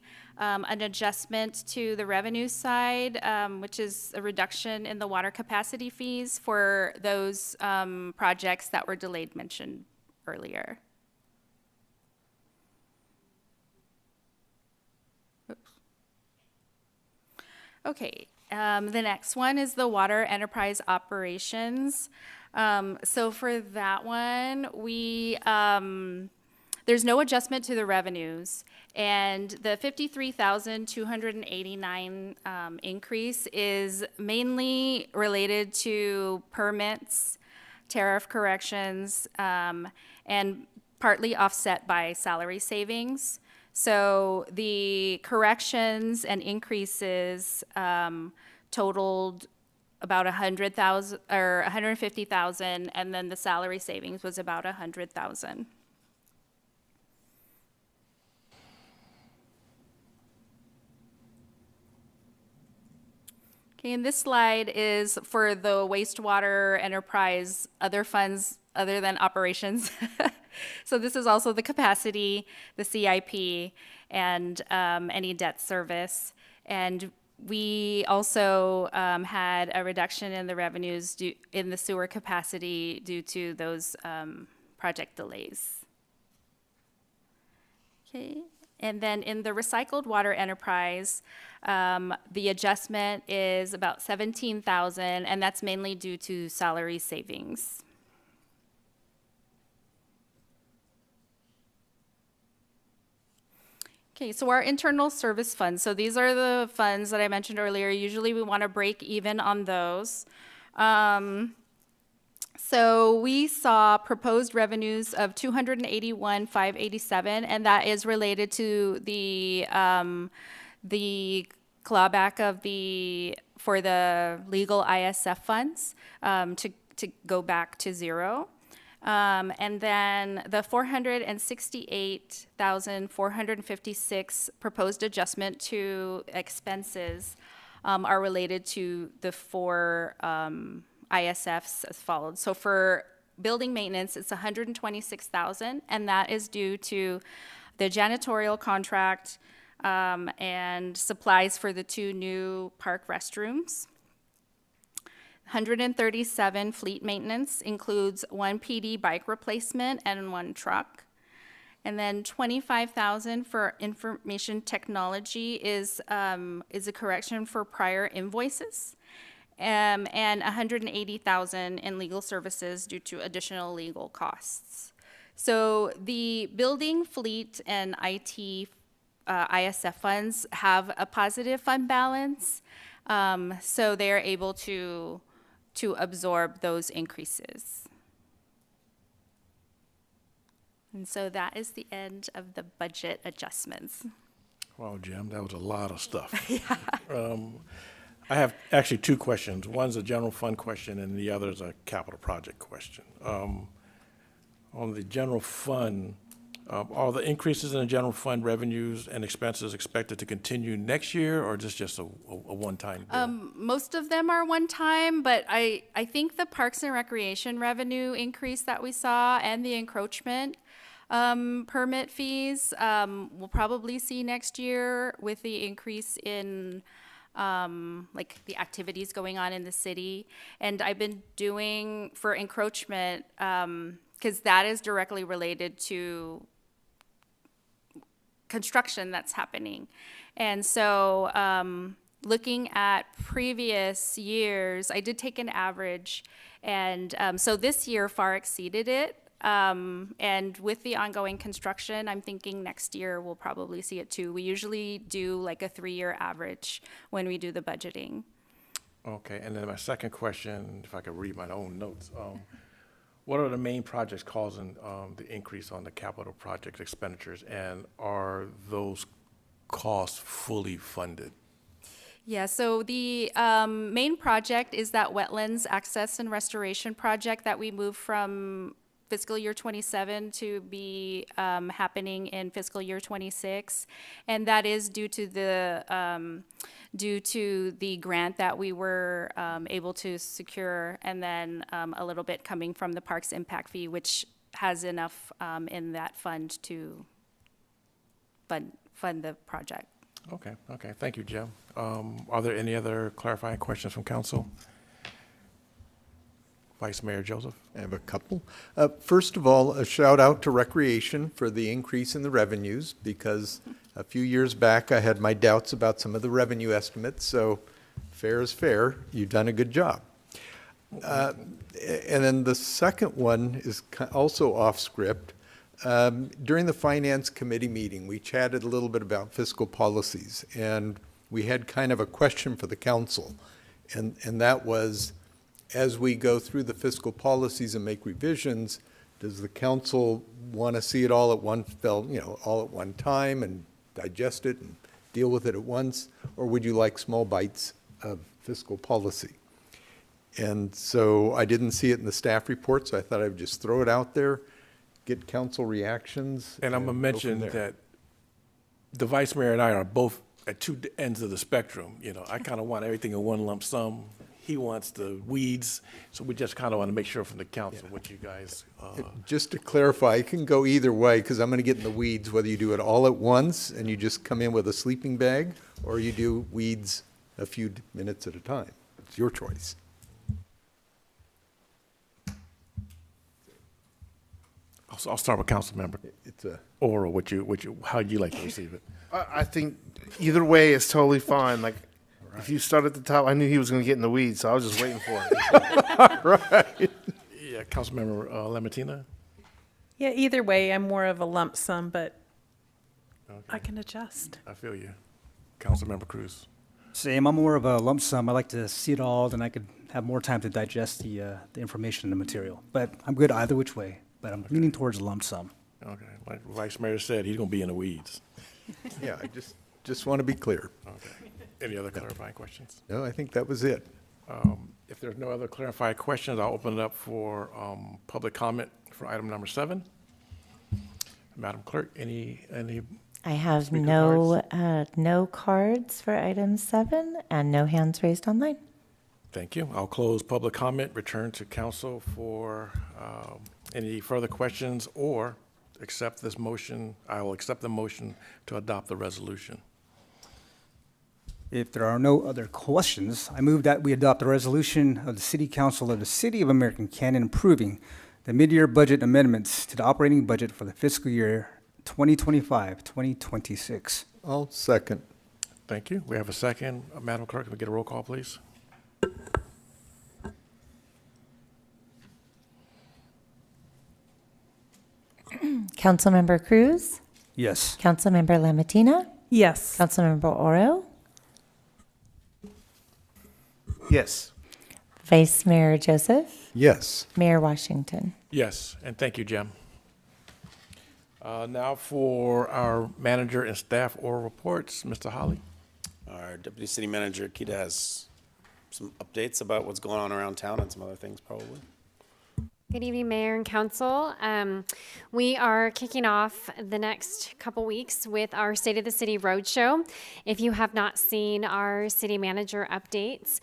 adjustment to the revenue side, which is a reduction in the water capacity fees for those projects that were delayed mentioned earlier. Oops. Okay, the next one is the water enterprise operations. So for that one, there's no adjustment to the revenues, and the 53,289 increase is mainly related to permits, tariff corrections, and partly offset by salary savings. So the corrections and increases totaled about 100,000 or 150,000, and then the salary savings was about 100,000. Okay, and this slide is for the wastewater enterprise, other funds other than operations. So this is also the capacity, the CIP, and any debt service. And we also had a reduction in the revenues in the sewer capacity due to those project delays. Okay. And then in the recycled water enterprise, the adjustment is about 17,000, and that's mainly due to salary savings. Okay, so our internal service funds. So these are the funds that I mentioned earlier. Usually we want to break even on those. So we saw proposed revenues of 281,587, and that is related to the clawback of for the legal ISF funds to go back to zero. And then the 468,456 proposed adjustment to expenses are related to the four ISFs as followed. So for building maintenance, it's 126,000, and that is due to the janitorial contract and supplies for the 2 new park restrooms. 137 fleet maintenance includes 1 PD bike replacement and 1 truck. And then 25,000 for information technology is a correction for prior invoices. And 180,000 in legal services due to additional legal costs. So the building, fleet, and IT ISF funds have a positive fund balance, so they are able to absorb those increases. And so that is the end of the budget adjustments. Wow, Jim, that was a lot of stuff. I have actually 2 questions. One's a general fund question, and the other is a capital project question. On the general fund, are the increases in the general fund revenues and expenses expected to continue next year, or just a one-time deal? Most of them are one time, but I think the Parks and Recreation revenue increase that we saw and the encroachment permit fees we'll probably see next year with the increase in like the activities going on in the city. And I've been doing for encroachment, because that is directly related to construction that's happening. And so looking at previous years, I did take an average, and so this year far exceeded it. And with the ongoing construction, I'm thinking next year we'll probably see it too. We usually do like a 3-year average when we do the budgeting. Okay, and then my second question, if I could read my own notes. What are the main projects causing the increase on the capital project expenditures, and are those costs fully funded? Yeah, so the main project is that wetlands access and restoration project that we moved from fiscal year 27 to be happening in fiscal year 26, and that is due to the grant that we were able to secure, and then a little bit coming from the Parks Impact Fee, which has enough in that fund to fund the project. Okay, thank you, Jim. Are there any other clarifying questions from council? Vice Mayor Joseph? I have a couple. First of all, a shout out to Recreation for the increase in the revenues, because a few years back I had my doubts about some of the revenue estimates, so fair is fair. You've done a good job. And then the second one is also off script. During the Finance Committee meeting, we chatted a little bit about fiscal policies, and we had kind of a question for the council, and that was, as we go through the fiscal policies and make revisions, does the council want to see it all at one all at one time and digest it and deal with it at once, or would you like small bites of fiscal policy? And so I didn't see it in the staff report, so I thought I would just throw it out there, get council reactions. And I'm going to go from mention there. that the Vice Mayor and I are both at 2 ends of the spectrum. I kind of want everything in one lump sum. He wants the weeds, so we just kind of want to make sure from the council what you guys. Just to clarify, it can go either way, because I'm going to get in the weeds, whether you do it all at once and you just come in with a sleeping bag, or you do weeds a few minutes at a time. It's your choice. I'll start with council member It's a, Oral. How'd you like to receive it? I think either way is totally fine. Like, if you start at the top, I knew he was going to get in the weeds, so I was just waiting for it. Yeah, Councilmember Lamatina? Yeah, either way, I'm more of a lump sum, but I can adjust. I feel you. Councilmember Cruz? Same. I'm more of a lump sum. I like to see it all, then I could have more time to digest the information and the material. But I'm good either which way, but I'm leaning towards a lump sum. Okay, like Vice Mayor said, he's gonna be in the weeds. Yeah, I just want to be clear. Okay. Any other clarifying questions? No, I think that was it. If there's no other clarifying questions, I'll open it up for public comment for item number 7. Madam Clerk, any I have speaker no cards for item 7 and no hands raised online. Thank you. I'll close public comment, return to council for any further questions, or accept this motion. I will accept the motion to adopt the resolution. If there are no other questions, I move that we adopt the resolution of the City Council of the City of American Canyon approving the mid-year budget amendments to the operating budget for the fiscal year 2025-2026. I'll second. Thank you. We have a second. Madam Clerk, can we get a roll call, please? Councilmember Cruz, Yes. Councilmember Lamatina, Yes. Councilmember Oro, Yes. Vice Mayor Joseph, Yes. Mayor Washington. Yes, and thank you, Jim. Now for our manager and staff oral reports, Mr. Holly. Our Deputy City Manager, Kita, has some updates about what's going on around town and some other things probably. Good evening, Mayor and Council. We are kicking off the next couple weeks with our State of the City Roadshow. If you have not seen our city manager updates,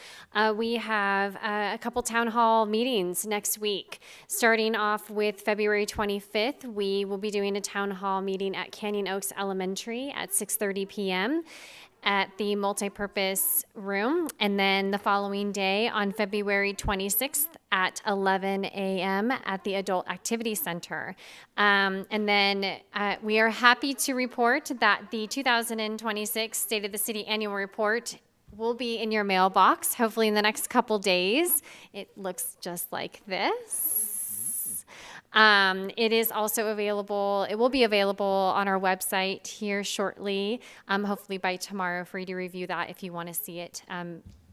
we have a couple town hall meetings next week. Starting off with February 25th, we will be doing a town hall meeting at Canyon Oaks Elementary at 6:30 p.m. at the multipurpose room, and then the following day on February 26th at 11 a.m. at the Adult Activity Center. And then we are happy to report that the 2026 State of the City Annual Report will be in your mailbox, hopefully in the next couple days. It looks just like this. It is also available, it will be available on our website here shortly, hopefully by tomorrow for you to review that if you want to see it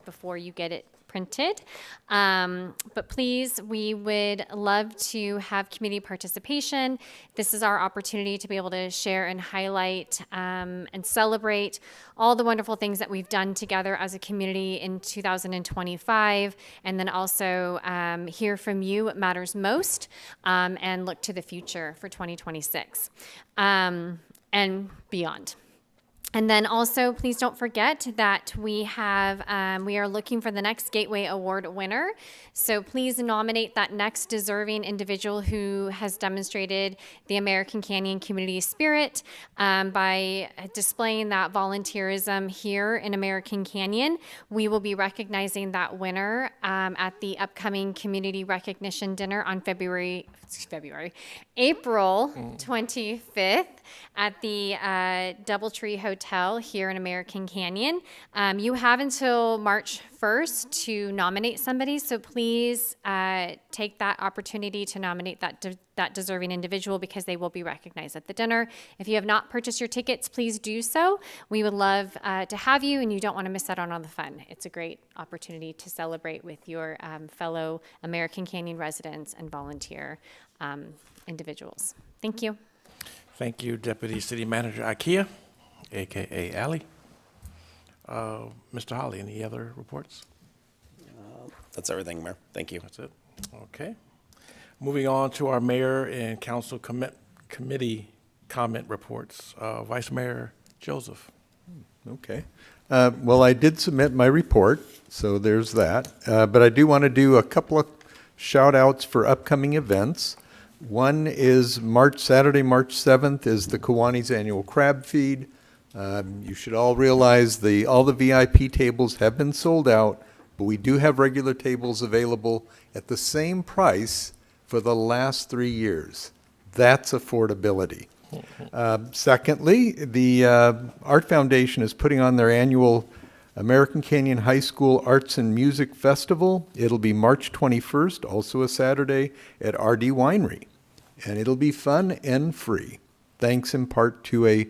before you get it printed. But please, we would love to have community participation. This is our opportunity to be able to share and highlight and celebrate all the wonderful things that we've done together as a community in 2025, and then also hear from you what matters most, and look to the future for 2026 and beyond. And then also, please don't forget that we are looking for the next Gateway Award winner. So please nominate that next deserving individual who has demonstrated the American Canyon community spirit by displaying that volunteerism here in American Canyon. We will be recognizing that winner at the upcoming community recognition dinner on April 25th at the Doubletree Hotel here in American Canyon. You have until March 1st to nominate somebody, so please take that opportunity to nominate that deserving individual because they will be recognized at the dinner. If you have not purchased your tickets, please do so. We would love to have you, and you don't want to miss out on the fun. It's a great opportunity to celebrate with your fellow American Canyon residents and volunteer individuals. Thank you. Thank you, Deputy City Manager Ikea, AKA Ally. Mr. Holly, any other reports? That's everything, Mayor. Thank you. That's it. Okay. Moving on to our mayor and council committee comment reports. Vice Mayor Joseph. Okay. Well, I did submit my report, so there's that. But I do want to do a couple of shout outs for upcoming events. One is Saturday, March 7th is the Kiwanis Annual Crab Feed. You should all realize all the VIP tables have been sold out, but we do have regular tables available at the same price for the last 3 years. That's affordability. Secondly, the Art Foundation is putting on their annual American Canyon High School Arts and Music Festival. It'll be March 21st, also a Saturday, at RD Winery. And it'll be fun and free, thanks in part to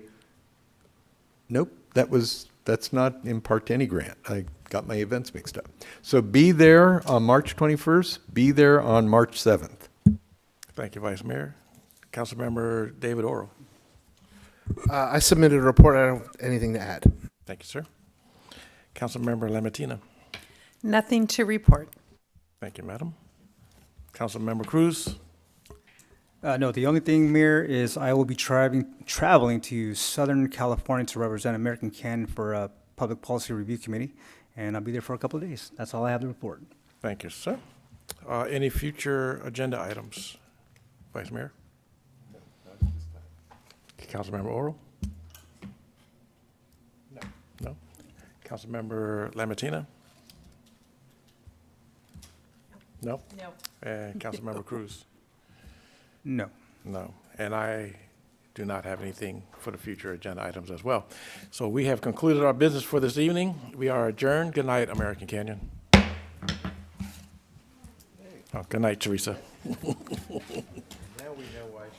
nope, that was That's not in part to any grant. I got my events mixed up. So be there on March 21st, be there on March 7th. Thank you, Vice Mayor. Councilmember David Oro. I submitted a report. I don't have anything to add. Thank you, sir. Councilmember Lamatina. Nothing to report. Thank you, madam. Councilmember Cruz. No, the only thing, Mayor, is I will be traveling to Southern California to represent American Canyon for a Public Policy Review Committee, and I'll be there for a couple of days. That's all I have to report. Thank you, sir. Any future agenda items? Vice Mayor? Councilmember Oro? No. Councilmember Lamatina? No? No. And Councilmember Cruz? No. No. And I do not have anything for the future agenda items as well. So we have concluded our business for this evening. We are adjourned. Good night, American Canyon. Oh, good night, Teresa. Now we know